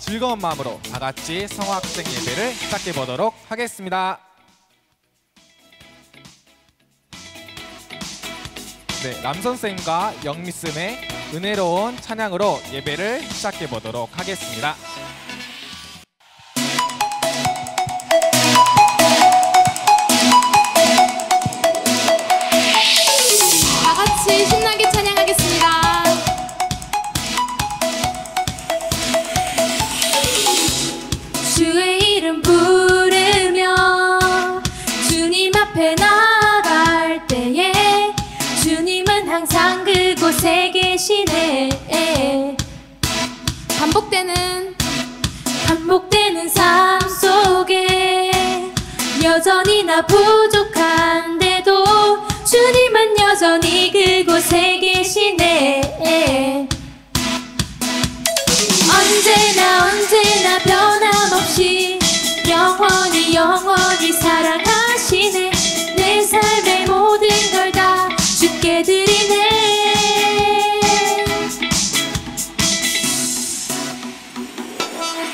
즐거운 마음으로 다 같이 성화학생 예배를 시작해 보도록 하겠습니다. 네, 람 선생님과 영미쌤의 은혜로운 찬양으로 예배를 시작해 보도록 하겠습니다. 다 같이 신나게 찬양하겠습니다. 주의 이름 부르며 주님 앞에 나갈 때에 주님은 항상 그곳에 계시네. 반복되는 삶 속에 여전히 나 부족한데도 주님은 여전히 그곳에 계시네. 언제나 변함없이 영원히 사랑하시네. 내 삶의 모든 걸 다 주께 드리네.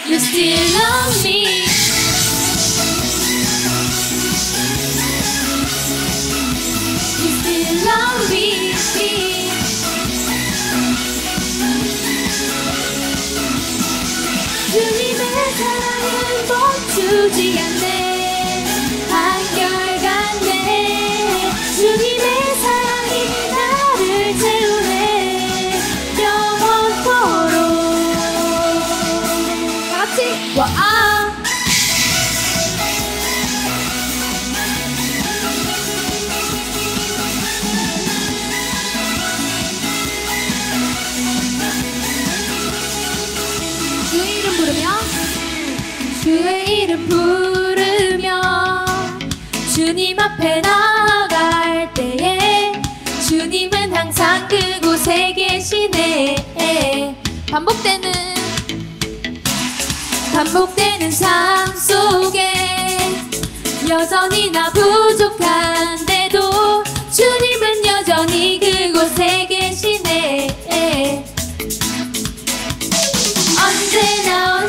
You still love me. You still love me. 주님의 사랑은 멈추지 않네. 한결같네. 주님의 사랑이 나를 채우네. 영원토록. 다같이 와. 주의 이름 부르며 주님 앞에 나갈 때에 주님은 항상 그곳에 계시네. 반복되는 삶 속에 여전히 나 부족한데도 주님은 여전히 그곳에 계시네. 언제나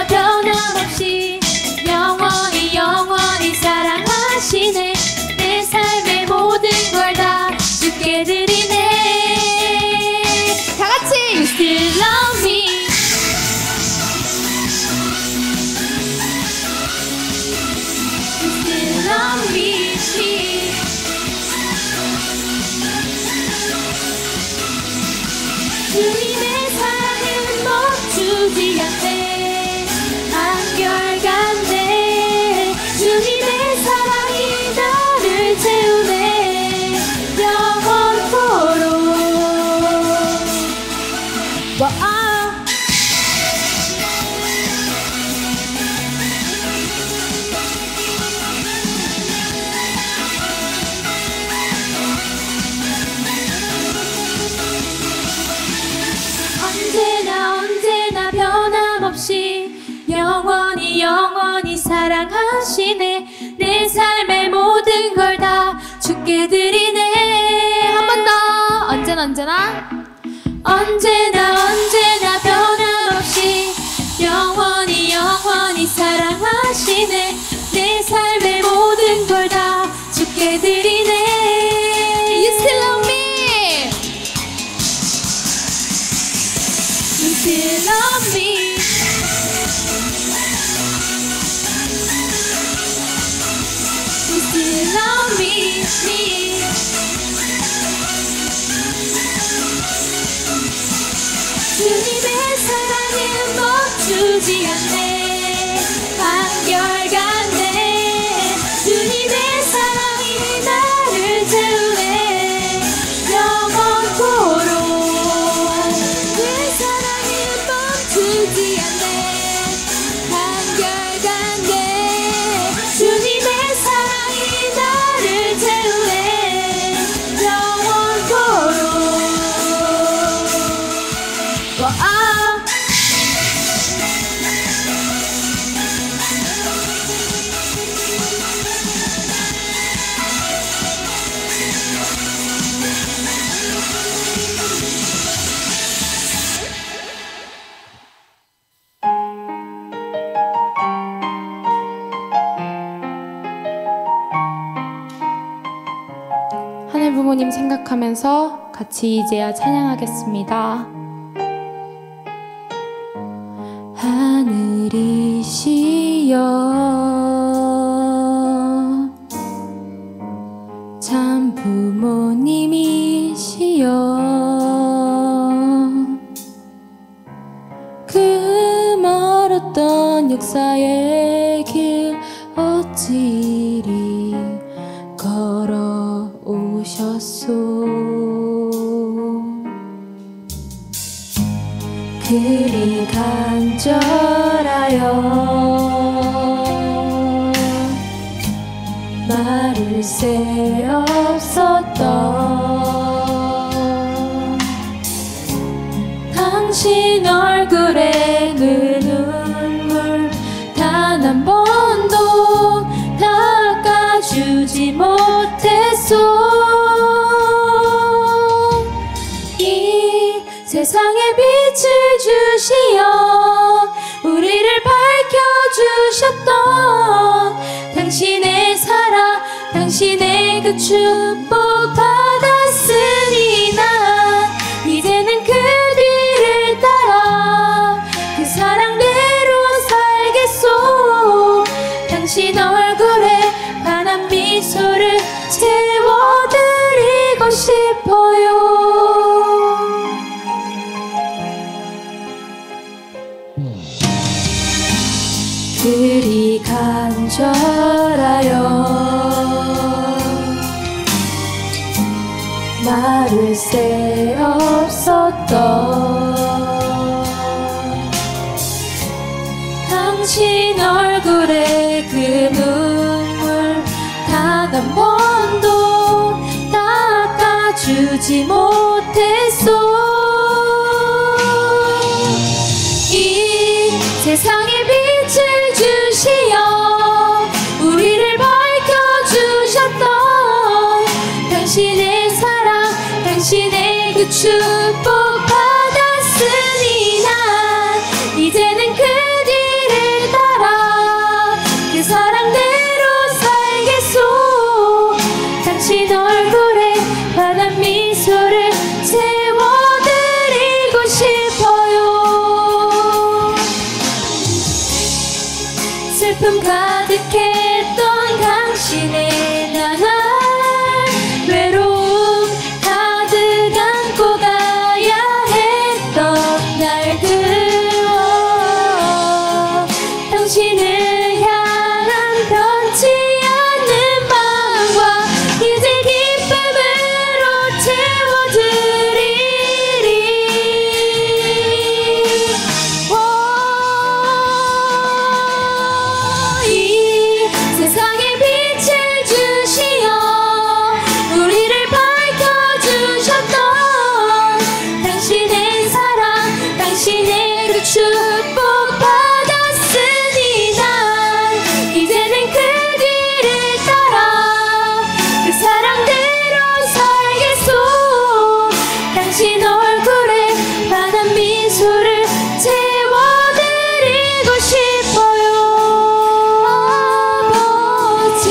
변함없이 영원히 사랑하시네. 내 삶의 모든 걸 다 주께 드리네. 다같이 You still love me. You still love me. 주님의 사랑은 멈추지 않네. 한결같네. 주님의 사랑이 나를 채우네. 영원토록. 와. 언제나 변함없이 영원히 사랑하시네. 내 삶의 모든 걸 다 주께 드리네. 한 번 더. 언제나 변함없이 영원히 사랑하시네. 내 삶의 모든 걸 다 주께 드리네. You still love me. You still love me. You still love me. 주님의 사랑은 멈추지 않네. 한결같네. 주님의 사랑이 나를 채우네. 영원토록. 내 사랑은 멈추지 않네. 한결같네. 주님의 사랑이 나를 채우네. 영원토록. 와. 참부모님 생각하면서 같이 이제야 찬양하겠습니다. 하늘이시여 참부모님이시여 그 멀었던 역사의 길 어찌 이리 걸어오셨소. 그리 간절하여 말을 새 없었던 당신 얼굴에 그 눈물 단 한 번도 닦아주지 못했소. 이 세상에 빛을 주시어 우리를 밝혀주셨던 당신의 사랑, 당신의 그 축복 받았으니 난 이제는 그 뒤를 따라 그 사랑대로 살겠소. 당신 얼굴에 환한 미소를 채워드리고 싶어요. 그리 간절하여 말을 새 없었던 당신 얼굴에 그 눈물 단 한 번도 닦아주지 못했소. 이 세상에 빛을 주시어 우리를 밝혀주셨던 당신의 사랑, 당신의 그 축복 받았으니 난 이제는 그 뒤를 따라 그 사랑대로 살겠소. 당신 얼굴에 환한 미소를 채워드리고 싶어요. 슬픔 가득했던 당신의 나날 외로움 가득 안고 가야 했던 날들 당신을 향한 변치 않는 마음과 이제 기쁨으로 채워드리리. 이 세상에 빛을 주시어 우리를 밝혀주셨던 당신의 사랑, 당신의 그 축복 받았으니 난 이제는 그 뒤를 따라 그 사랑대로 살겠소. 당신 얼굴에 환한 미소를 채워드리고 싶어요. 아버지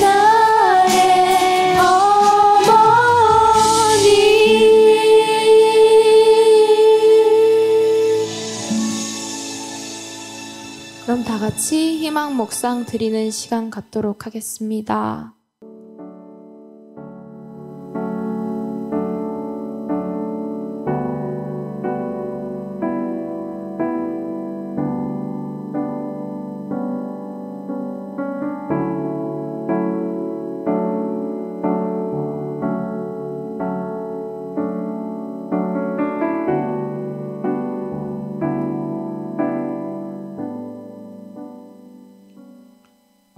나의 어머니. 그럼 다 같이 희망 묵상 드리는 시간 갖도록 하겠습니다.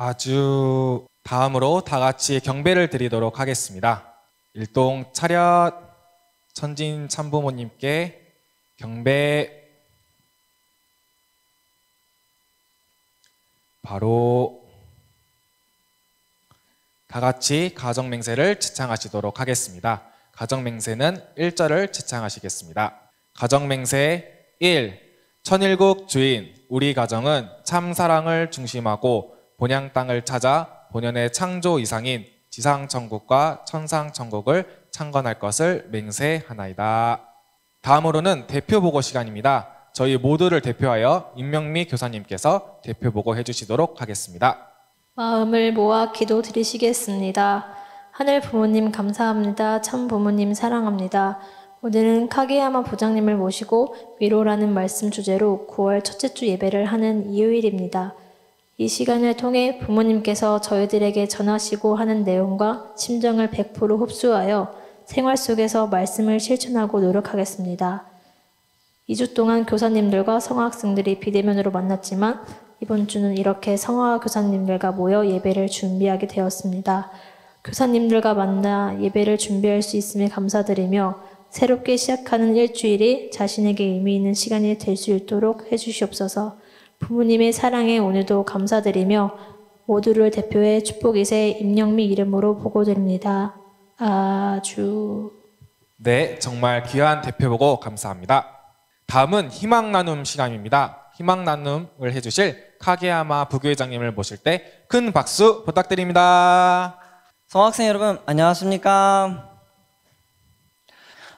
아주 다음으로 다 같이 경배를 드리도록 하겠습니다. 일동 차렷 천진 참부모님께 경배. 바로 다 같이 가정맹세를 지창하시도록 하겠습니다. 가정맹세는 1절을 지창하시겠습니다. 가정맹세 1. 천일국 주인 우리 가정은 참 사랑을 중심하고 본향 땅을 찾아 본연의 창조 이상인 지상천국과 천상천국을 창건할 것을 맹세하나이다. 다음으로는 대표보고 시간입니다. 저희 모두를 대표하여 임명미 교사님께서 대표보고 해주시도록 하겠습니다. 마음을 모아 기도 드리시겠습니다. 하늘 부모님 감사합니다. 참 부모님 사랑합니다. 오늘은 카게야마 부장님을 모시고 위로라는 말씀 주제로 9월 첫째 주 예배를 하는 일요일입니다. 이 시간을 통해 부모님께서 저희들에게 전하시고 하는 내용과 심정을 100% 흡수하여 생활 속에서 말씀을 실천하고 노력하겠습니다. 2주 동안 교사님들과 성화학생들이 비대면으로 만났지만 이번 주는 이렇게 성화 교사님들과 모여 예배를 준비하게 되었습니다. 교사님들과 만나 예배를 준비할 수 있음에 감사드리며 새롭게 시작하는 일주일이 자신에게 의미 있는 시간이 될 수 있도록 해주시옵소서. 부모님의 사랑에 오늘도 감사드리며 모두를 대표해 축복 2세 임영미 이름으로 보고드립니다. 아주. 네, 정말 귀한 대표보고 감사합니다. 다음은 희망 나눔 시간입니다. 희망 나눔을 해주실 카게야마 부교회장님을 모실 때 큰 박수 부탁드립니다. 성학생 여러분 안녕하십니까?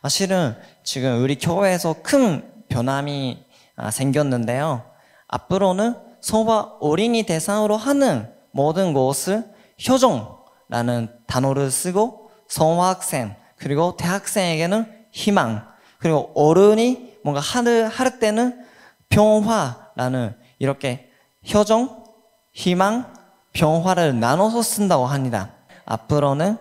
실은 지금 우리 교회에서 큰 변함이 생겼는데요. 앞으로는 성화 어린이 대상으로 하는 모든 것을 효정라는 단어를 쓰고 성화학생 그리고 대학생에게는 희망 그리고 어른이 뭔가 할 때는 평화라는 이렇게 효정, 희망, 평화를 나눠서 쓴다고 합니다. 앞으로는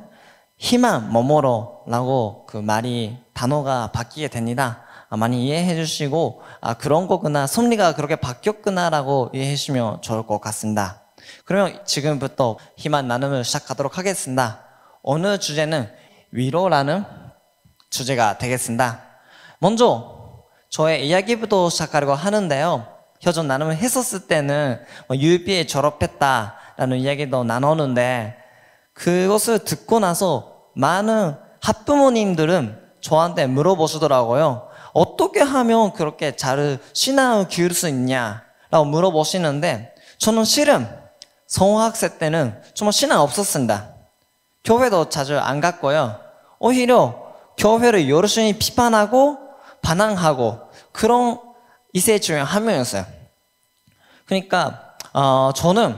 희망 뭐뭐로라고 그 말이 단어가 바뀌게 됩니다. 많이 이해해 주시고 그런 거구나 섭리가 그렇게 바뀌었구나라고 이해해 주시면 좋을 것 같습니다. 그러면 지금부터 희망 나눔을 시작하도록 하겠습니다. 오늘 주제는 위로라는 주제가 되겠습니다. 먼저 저의 이야기부터 시작하려고 하는데요. 효정 나눔을 했었을 때는 UB에 졸업했다라는 이야기도 나누는데 그것을 듣고 나서 많은 학부모님들은 저한테 물어보시더라고요. 어떻게 하면 그렇게 잘 신앙을 기울 수 있냐라고 물어보시는데 저는 실은 성화학생 때는 정말 신앙 없었습니다. 교회도 자주 안 갔고요. 오히려 교회를 열심히 비판하고 반항하고 그런 이세 중에 한 명이었어요. 그러니까 저는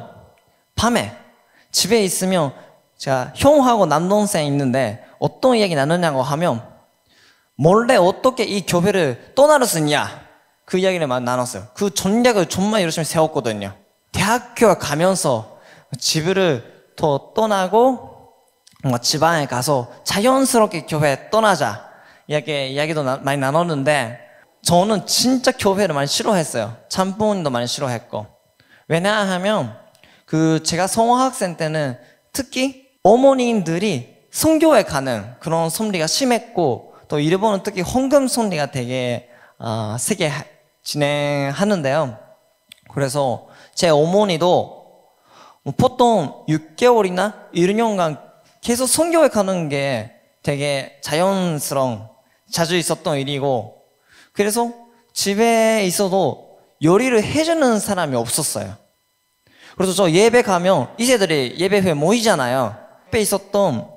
밤에 집에 있으면 제가 형하고 남동생 있는데 어떤 이야기 나누냐고 하면 몰래 어떻게 이 교회를 떠나를 수 있냐 그 이야기를 많이 나눴어요. 그 전략을 정말 열심히 세웠거든요. 대학교 가면서 집을 더 떠나고 지방에 가서 자연스럽게 교회 떠나자 이야기도 많이 나눴는데 저는 진짜 교회를 많이 싫어했어요. 참부모님도 많이 싫어했고. 왜냐하면 제가 성화학생 때는 특히 어머님들이 성교에 가는 그런 섭리가 심했고 또 일본은 특히 헌금 섭리가 되게 세게 진행하는데요. 그래서 제 어머니도 보통 6개월이나 1년간 계속 성교에 가는 게 되게 자주 있었던 일이고 그래서 집에 있어도 요리를 해주는 사람이 없었어요. 그래서 저 예배 가면 이세들이 예배 후에 모이잖아요. 옆에 있었던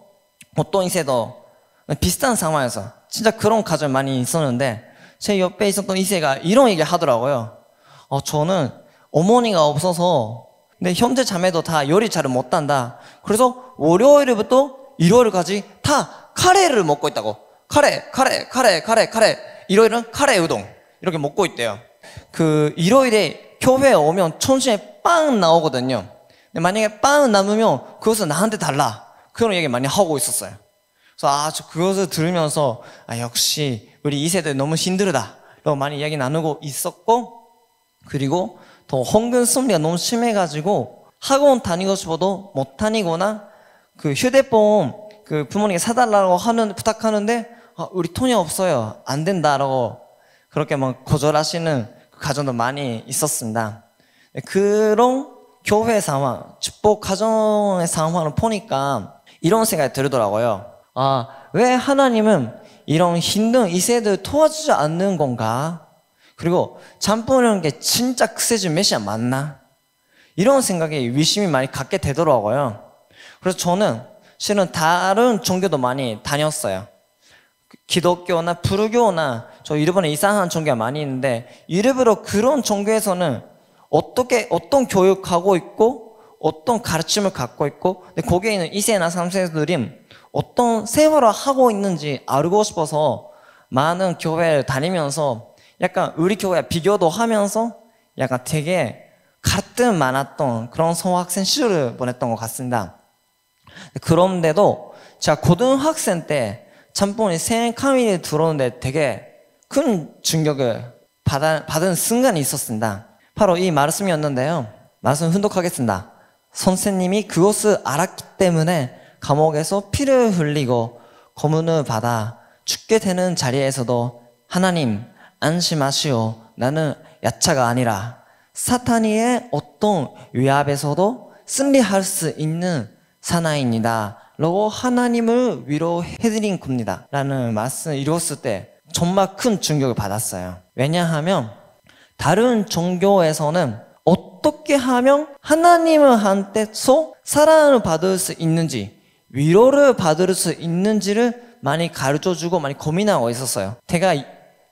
어떤 이세도 비슷한 상황에서 진짜 그런 가정이 많이 있었는데 제 옆에 있었던 이세가 이런 얘기 하더라고요. 저는 어머니가 없어서 근데 형제 자매도 다 요리 잘 못한다. 그래서 월요일부터 일요일까지 다 카레를 먹고 있다고. 카레. 일요일은 카레 우동 이렇게 먹고 있대요. 일요일에 교회에 오면 점심에 빵 나오거든요. 근데 만약에 빵 남으면 그것을 나한테 달라. 그런 얘기 많이 하고 있었어요. 그래서 저 그것을 들으면서 역시 우리 2세대 너무 힘들다 라고 많이 이야기 나누고 있었고 그리고 더 헌금 섭리가 너무 심해가지고 학원 다니고 싶어도 못 다니거나 휴대폰 부모님께 사달라고 부탁하는데 우리 돈이 없어요. 안 된다라고 그렇게 거절하시는 가정도 많이 있었습니다. 그런 교회 상황, 축복 가정의 상황을 보니까 이런 생각이 들더라고요. 왜 하나님은 이런 힘든 2세들 도와주지 않는 건가? 그리고 잠보는 게 진짜 크세준 메시아 맞나? 이런 생각에 의심이 많이 갖게 되더라고요. 그래서 저는 실은 다른 종교도 많이 다녔어요. 기독교나 불교나 저 일본에 이상한 종교가 많이 있는데 일부러 그런 종교에서는 어떤 교육하고 있고 어떤 가르침을 갖고 있고 근데 거기에 있는 2세나 3세들이 어떤 생활을 하고 있는지 알고 싶어서 많은 교회를 다니면서 약간 우리 교회 비교도 하면서 약간 되게 갈등 많았던 그런 성학생 시절을 보냈던 것 같습니다. 그런데도 제가 고등학생 때 참pon이 생카미에 들어오는데 되게 큰 충격을 받은 순간이 있었습니다. 바로 이 말씀이었는데요. 말씀 훈독하겠습니다. 선생님이 그것을 알았기 때문에 감옥에서 피를 흘리고 고문을 받아 죽게 되는 자리에서도 하나님 안심하시오. 나는 야차가 아니라 사탄이의 어떤 위압에서도 승리할 수 있는 사나이입니다. 라고 하나님을 위로해드린 겁니다. 라는 말씀을 읽었을 때 정말 큰 충격을 받았어요. 왜냐하면 다른 종교에서는 어떻게 하면 하나님한테서 사랑을 받을 수 있는지 위로를 받을 수 있는지를 많이 가르쳐주고 많이 고민하고 있었어요.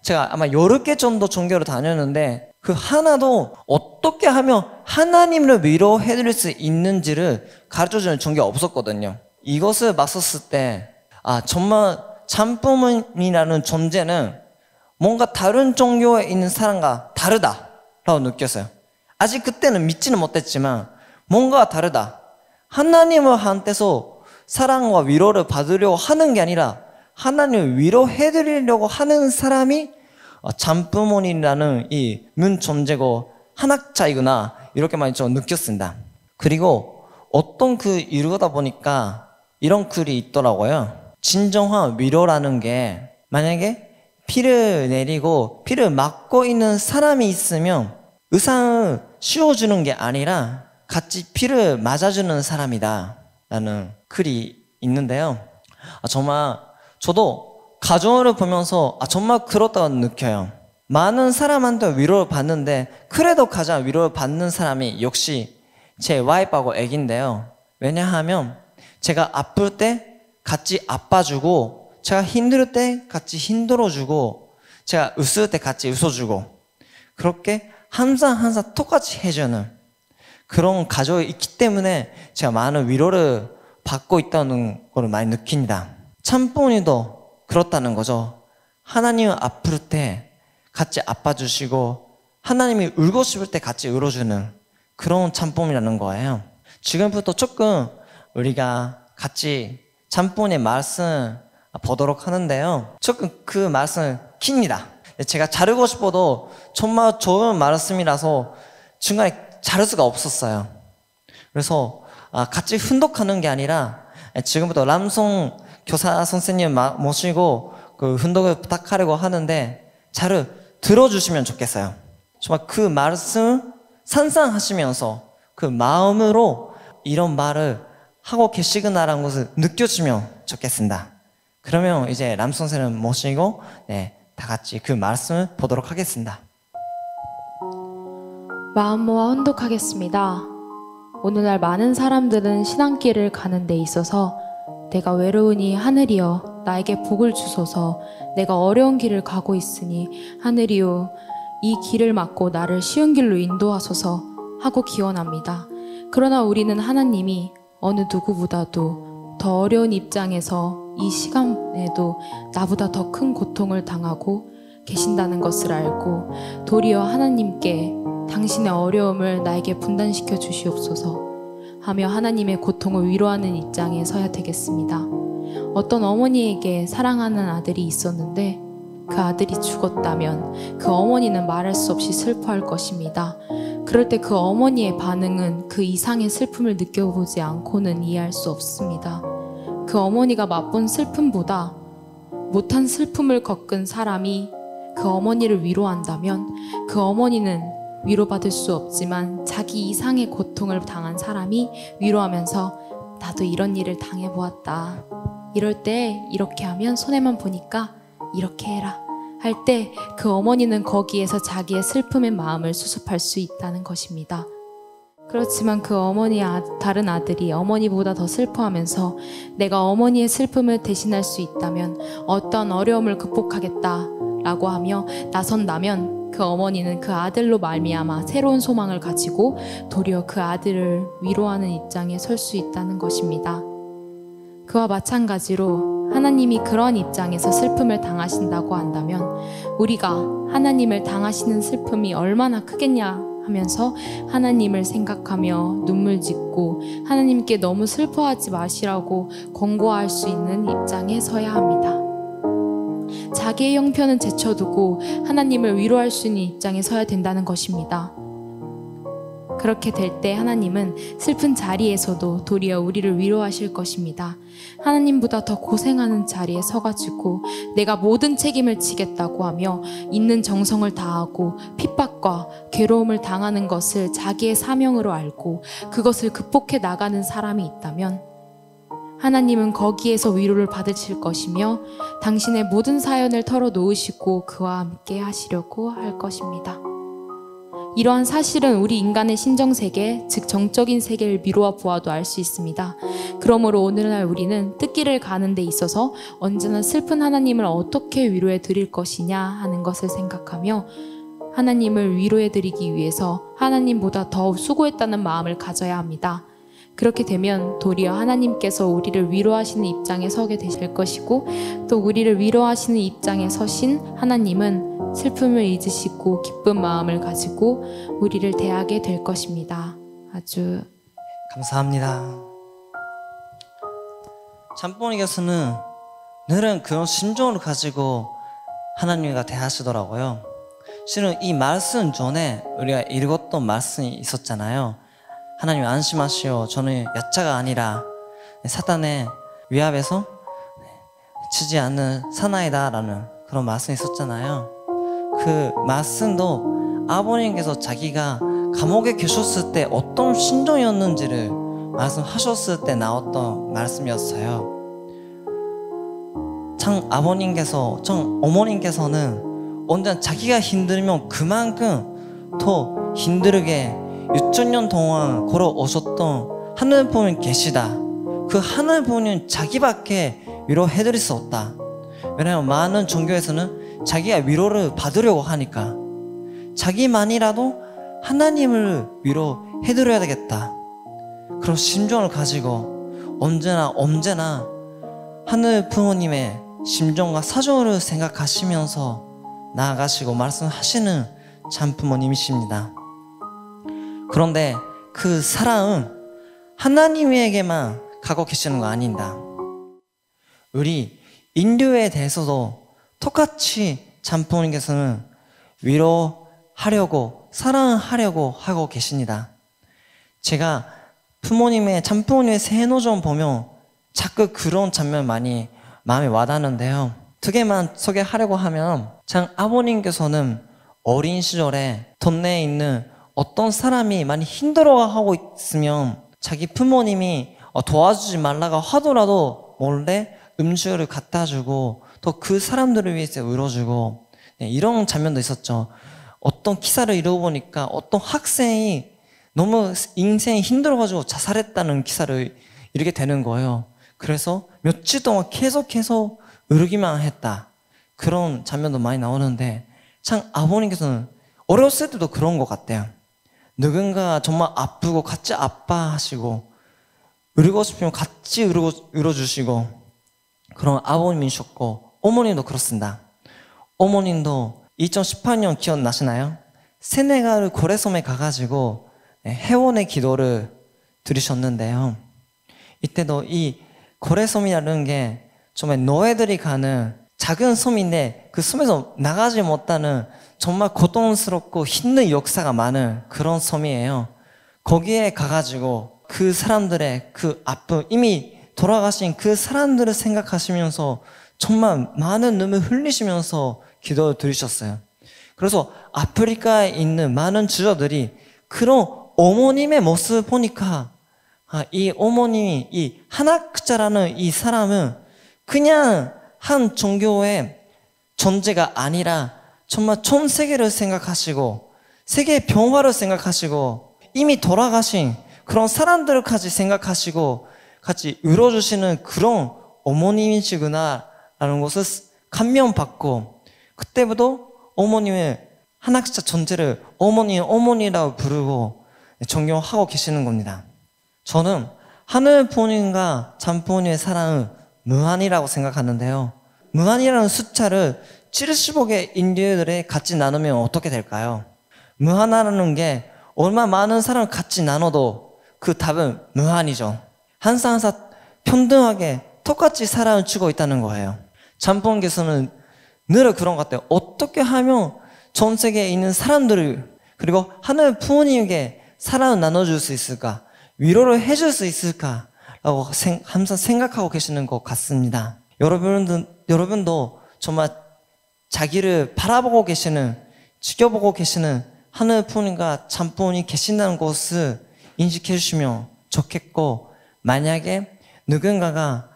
제가 아마 10개 정도 종교를 다녔는데 그 하나도 어떻게 하면 하나님을 위로해드릴 수 있는지를 가르쳐주는 종교가 없었거든요. 이것을 봤었을 때 정말 참품이라는 존재는 뭔가 다른 종교에 있는 사람과 다르다라고 느꼈어요. 아직 그때는 믿지는 못했지만 뭔가 다르다. 하나님을 한테서 사랑과 위로를 받으려고 하는 게 아니라 하나님을 위로해드리려고 하는 사람이 참부모님이라는 이 문 존재고 한학자이구나 이렇게 많이 좀 느꼈습니다. 그리고 어떤 이루다 보니까 이런 글이 있더라고요. 진정한 위로라는 게 만약에 피를 내리고 피를 맞고 있는 사람이 있으면 의상을 씌워주는 게 아니라 같이 피를 맞아주는 사람이다 라는 글이 있는데요. 정말 저도 가정을 보면서 정말 그렇다고 느껴요. 많은 사람한테 위로를 받는데 그래도 가장 위로를 받는 사람이 역시 제 와이프하고 애기인데요. 왜냐하면 제가 아플 때 같이 아파주고 제가 힘들 때 같이 힘들어주고 제가 웃을 때 같이 웃어주고 그렇게 항상 똑같이 해주는 그런 가족이 있기 때문에 제가 많은 위로를 받고 있다는 걸 많이 느낍니다. 참pon이도 그렇다는 거죠. 하나님은 아플 때 같이 아파주시고 하나님이 울고 싶을 때 같이 울어주는 그런 참pon이라는 거예요. 지금부터 조금 우리가 같이 참pon의 말씀 보도록 하는데요. 조금 그 말씀 깁니다. 제가 자르고 싶어도 정말 좋은 말씀이라서 중간에 자를 수가 없었어요. 그래서 같이 훈독하는 게 아니라 지금부터 람송 교사 선생님 모시고 그 훈독을 부탁하려고 하는데 잘 들어주시면 좋겠어요. 정말 그 말씀 상상하시면서 그 마음으로 이런 말을 하고 계시구나라는 것을 느껴주면 좋겠습니다. 그러면 이제 람 선생님 모시고 다 같이 그 말씀을 보도록 하겠습니다. 마음 모아 혼독하겠습니다. 오늘날 많은 사람들은 신앙길을 가는 데 있어서 내가 외로우니 하늘이여 나에게 복을 주소서. 내가 어려운 길을 가고 있으니 하늘이여 이 길을 막고 나를 쉬운 길로 인도하소서 하고 기원합니다. 그러나 우리는 하나님이 어느 누구보다도 더 어려운 입장에서 이 시간에도 나보다 더 큰 고통을 당하고 계신다는 것을 알고 도리어 하나님께 당신의 어려움을 나에게 분担시켜 주시옵소서 하며 하나님의 고통을 위로하는 입장에 서야 되겠습니다. 어떤 어머니에게 사랑하는 아들이 있었는데 그 아들이 죽었다면 그 어머니는 말할 수 없이 슬퍼할 것입니다. 그럴 때 그 어머니의 반응은 그 이상의 슬픔을 느껴보지 않고는 이해할 수 없습니다. 그 어머니가 맛본 슬픔보다 못한 슬픔을 겪은 사람이 그 어머니를 위로한다면 그 어머니는 위로받을 수 없지만 자기 이상의 고통을 당한 사람이 위로하면서 나도 이런 일을 당해보았다. 이럴 때 이렇게 하면 손해만 보니까 이렇게 해라 할 때 그 어머니는 거기에서 자기의 슬픔의 마음을 수습할 수 있다는 것입니다. 그렇지만 그 다른 아들이 어머니보다 더 슬퍼하면서 내가 어머니의 슬픔을 대신할 수 있다면 어떤 어려움을 극복하겠다라고 하며 나선다면 그 어머니는 그 아들로 말미암아 새로운 소망을 가지고 도리어 그 아들을 위로하는 입장에 설 수 있다는 것입니다. 그와 마찬가지로 하나님이 그런 입장에서 슬픔을 당하신다고 한다면 우리가 하나님을 당하시는 슬픔이 얼마나 크겠냐 하면서 하나님을 생각하며 눈물 짓고 하나님께 너무 슬퍼하지 마시라고 권고할 수 있는 입장에 서야 합니다. 자기의 형편은 제쳐두고 하나님을 위로할 수 있는 입장에 서야 된다는 것입니다. 그렇게 될 때 하나님은 슬픈 자리에서도 도리어 우리를 위로하실 것입니다. 하나님보다 더 고생하는 자리에 서가지고 내가 모든 책임을 지겠다고 하며 있는 정성을 다하고 핍박과 괴로움을 당하는 것을 자기의 사명으로 알고 그것을 극복해 나가는 사람이 있다면 하나님은 거기에서 위로를 받으실 것이며 당신의 모든 사연을 털어놓으시고 그와 함께 하시려고 할 것입니다. 이러한 사실은 우리 인간의 신정세계, 즉 정적인 세계를 미루어 보아도 알 수 있습니다. 그러므로 오늘날 우리는 뜻길을 가는 데 있어서 언제나 슬픈 하나님을 어떻게 위로해 드릴 것이냐 하는 것을 생각하며 하나님을 위로해 드리기 위해서 하나님보다 더 수고했다는 마음을 가져야 합니다. 그렇게 되면 도리어 하나님께서 우리를 위로하시는 입장에 서게 되실 것이고 또 우리를 위로하시는 입장에 서신 하나님은 슬픔을 잊으시고 기쁜 마음을 가지고 우리를 대하게 될 것입니다. 아주 감사합니다. 참부모님께서는 늘은 그런 심정을 가지고 하나님과 대하시더라고요. 실은 이 말씀 전에 우리가 읽었던 말씀이 있었잖아요. 하나님 안심하시오. 저는 야자가 아니라 사단의 위압에서 치지 않는 사나이다 라는 그런 말씀이 있었잖아요. 그 말씀도 아버님께서 자기가 감옥에 계셨을 때 어떤 심정이었는지를 말씀하셨을 때 나왔던 말씀이었어요. 참 아버님께서, 참 어머님께서는 언제나 자기가 힘들면 그만큼 더 힘들게 6,000년 동안 걸어오셨던 하늘부모님 계시다. 그 하늘부모님 자기밖에 위로해드릴 수 없다. 왜냐하면 많은 종교에서는 자기가 위로를 받으려고 하니까 자기만이라도 하나님을 위로해드려야 되겠다. 그런 심정을 가지고 언제나 하늘 부모님의 심정과 사정을 생각하시면서 나아가시고 말씀하시는 참 부모님이십니다. 그런데 그 사랑은 하나님에게만 가고 계시는 거 아닙니다. 우리 인류에 대해서도 똑같이 참 부모님께서는 위로하려고 사랑하려고 하고 계십니다. 제가 참 부모님의 세노전 보면 자꾸 그런 장면 많이 마음에 와닿는데요. 두 개만 소개하려고 하면 참 아버님께서는 어린 시절에 동네에 있는 어떤 사람이 많이 힘들어하고 있으면 자기 부모님이 도와주지 말라고 하더라도 몰래 음식을 갖다 주고 또 그 사람들을 위해서 울어주고 이런 장면도 있었죠. 어떤 기사를 읽어보니까 어떤 학생이 너무 인생이 힘들어가지고 자살했다는 기사를 읽게 되는 거예요. 그래서 며칠 동안 계속해서 울기만 했다. 그런 장면도 많이 나오는데 참 아버님께서는 어렸을 때도 그런 것 같아요. 누군가 정말 아프고 같이 아파하시고 울고 싶으면 같이 울어주시고 그런 아버님이셨고 어머님도 그렇습니다. 어머님도 2018년 기억나시나요? 세네갈 고래섬에 가가지고 회원의 기도를 드리셨는데요. 이때도 이 고래섬이라는 게 정말 노예들이 가는 작은 섬인데 그 섬에서 나가지 못하는 정말 고통스럽고 힘든 역사가 많은 그런 섬이에요. 거기에 가가지고 그 사람들의 그 아픔, 이미 돌아가신 그 사람들을 생각하시면서 정말 많은 눈물 흘리시면서 기도를 드리셨어요. 그래서 아프리카에 있는 많은 주저들이 그런 어머님의 모습을 보니까 이 어머님이 이 하나크자라는 이 사람은 그냥 한 종교의 존재가 아니라 정말 전 세계를 생각하시고 세계의 평화를 생각하시고 이미 돌아가신 그런 사람들까지 생각하시고 같이 울어주시는 그런 어머님이시구나 라는 것을 감명받고, 그때부터 어머님의 한학자 존재를 어머니라고 부르고 존경하고 계시는 겁니다. 저는 하늘 부모님과 참 부모님의 사랑은 무한이라고 생각하는데요. 무한이라는 숫자를 75개 인류들에 같이 나누면 어떻게 될까요? 무한하라는 게 얼마나 많은 사람을 같이 나눠도 그 답은 무한이죠. 항상 평등하게 똑같이 사랑을 주고 있다는 거예요. 참 부모님께서는 늘 그런 것 같아요. 어떻게 하면 전 세계에 있는 사람들을, 그리고 하늘 부모님에게 사랑을 나눠줄 수 있을까, 위로를 해줄 수 있을까 라고 항상 생각하고 계시는 것 같습니다. 여러분도 정말 자기를 바라보고 계시는, 지켜보고 계시는 하늘 부모님과 참 부모님이 계신다는 것을 인식해 주시면 좋겠고, 만약에 누군가가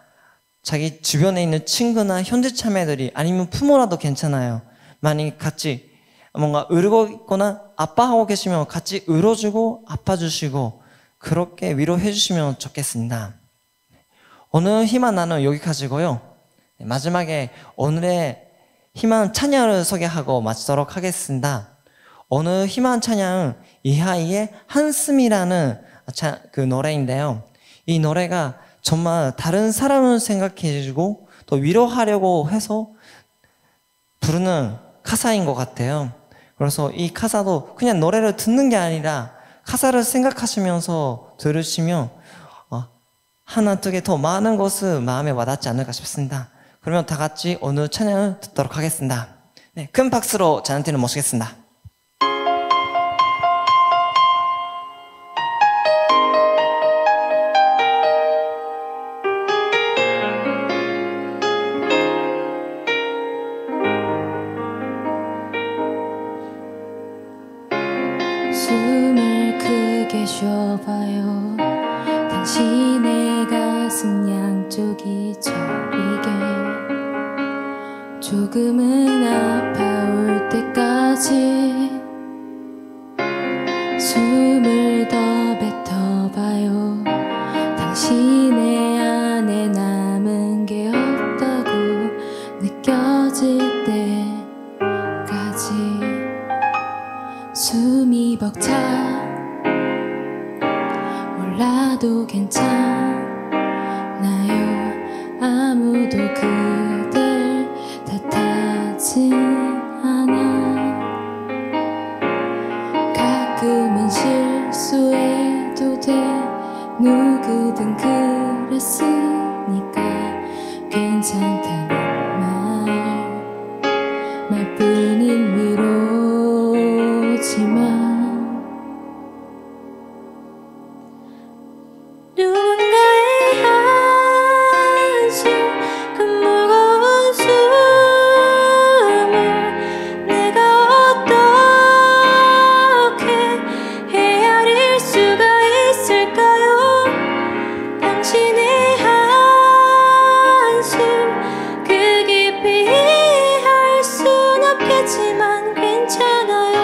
자기 주변에 있는 친구나 현재 참여들이 아니면 부모라도 괜찮아요. 만약에 같이 뭔가 울고 있거나 아파하고 계시면 같이 울어주고 아파주시고 그렇게 위로해 주시면 좋겠습니다. 오늘 희망 나눔 여기까지고요. 마지막에 오늘의 희망 찬양을 소개하고 마치도록 하겠습니다. 오늘 희망 찬양은 이하이의 한숨이라는 그 노래인데요. 이 노래가 정말 다른 사람을 생각해주고 또 위로하려고 해서 부르는 가사인 것 같아요. 그래서 이 가사도 그냥 노래를 듣는 게 아니라 가사를 생각하시면서 들으시면 하나 두 개 더 많은 것을 마음에 와닿지 않을까 싶습니다. 그러면 다 같이 오늘 찬양을 듣도록 하겠습니다. 네, 큰 박수로 자연팀을 모시겠습니다. 숨을 크게 쉬어봐요. 당신의 가슴 양쪽이 저리게 조금은 아파올 때까지 숨을 더 뱉어봐요. 당신의 안에 남은 게 없다고 느껴질 때까지 숨이 벅차 몰라도 괜찮아요. 아무도 그댈 탓하지 않아. 가끔은 실수해도 돼. 누구든 그랬으니까 괜찮다는 말뿐인 위로지만 누군가의 한숨 그 무거운 숨을 내가 어떻게 헤아릴 수가 있을까요? 당신의 한숨 그 깊이 이해할 순 없겠지만 괜찮아요.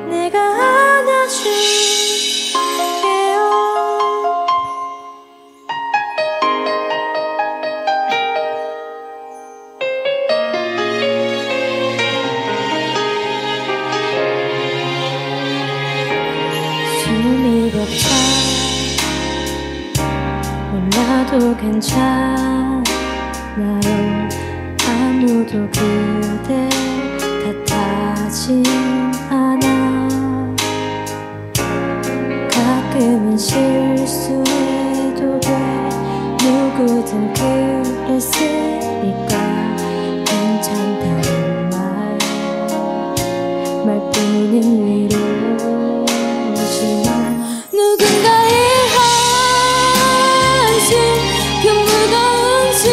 내가 안아줄게요. 숨이 벅차 몰라도 괜찮아요. 아무도 그댈 탓하진 않아. 가끔은 실수해도 돼. 누구든 그랬으니까 괜찮다는 말뿐인 위로지만 누군가의 한숨 그 무거운 숨을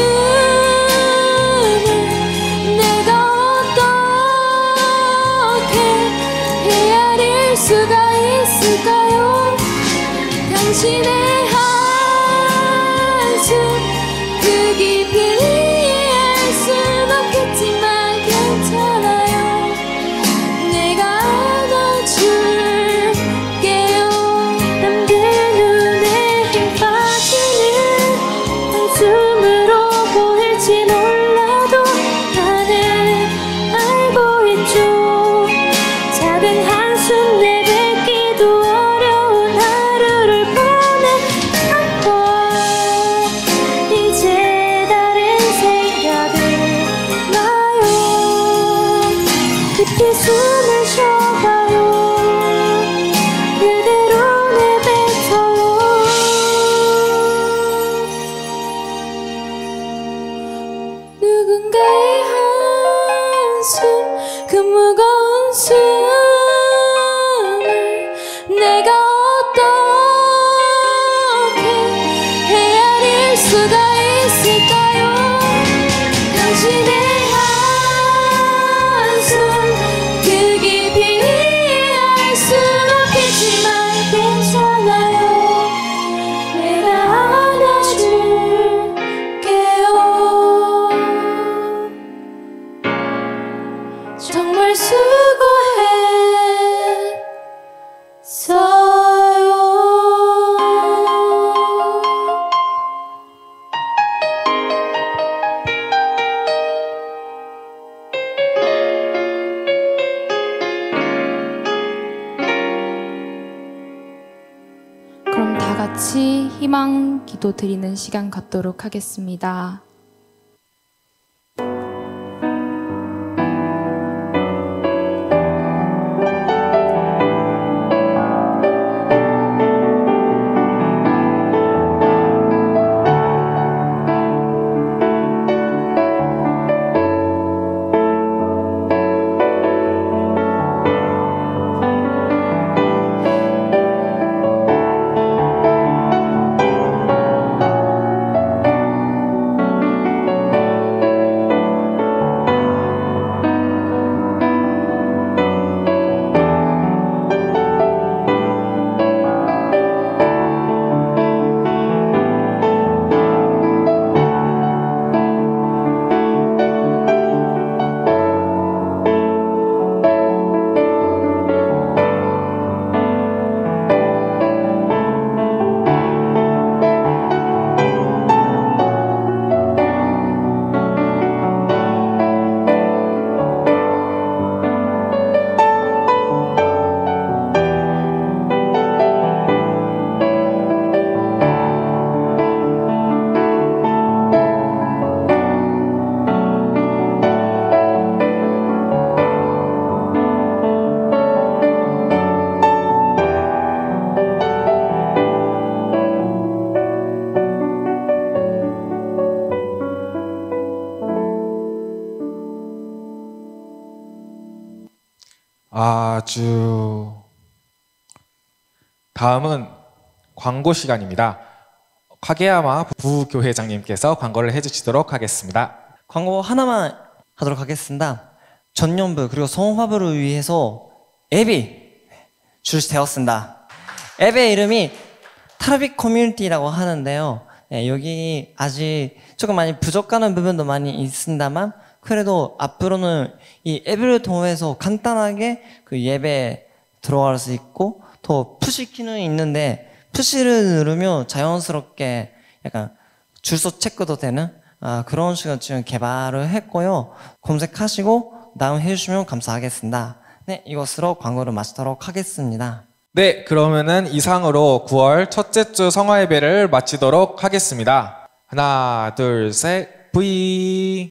내가 어떻게 헤아릴 수가 있을까요? 당신의 한숨 그 깊이 이해할 순 없겠지만 괜찮아요. 내가 안아줄게요. 숨을 쉬어봐요. 그대로 내뱉어요. 누군가의 한숨, 그 무거운 숨을 내가 어떻게 헤아릴 수가 있을까요? 당신의 한숨 그 깊이 이해할 순 없겠지만 괜찮아요. 내가 안아줄게요. 정말 수고했어요. 그럼 다 같이 희망 기도 드리는 시간 갖도록 하겠습니다. 아주. 다음은 광고 시간입니다. 카게야마 부교회장님께서 광고를 해주시도록 하겠습니다. 광고 하나만 하도록 하겠습니다. 전년부 그리고 성화부를 위해서 앱이 출시되었습니다. 앱의 이름이 타르빅 커뮤니티라고 하는데요. 네, 여기 아직 조금 많이 부족한 부분도 많이 있습니다만 그래도 앞으로는 이 앱을 통해서 간단하게 그 예배에 들어갈 수 있고 또 푸시 기능이 있는데 푸시를 누르면 자연스럽게 약간 줄서 체크도 되는 그런 식으로 지금 개발을 했고요. 검색하시고 다운해 주시면 감사하겠습니다. 네, 이것으로 광고를 마치도록 하겠습니다. 네, 그러면은 이상으로 9월 첫째 주 성화 예배를 마치도록 하겠습니다. 하나, 둘, 셋, V.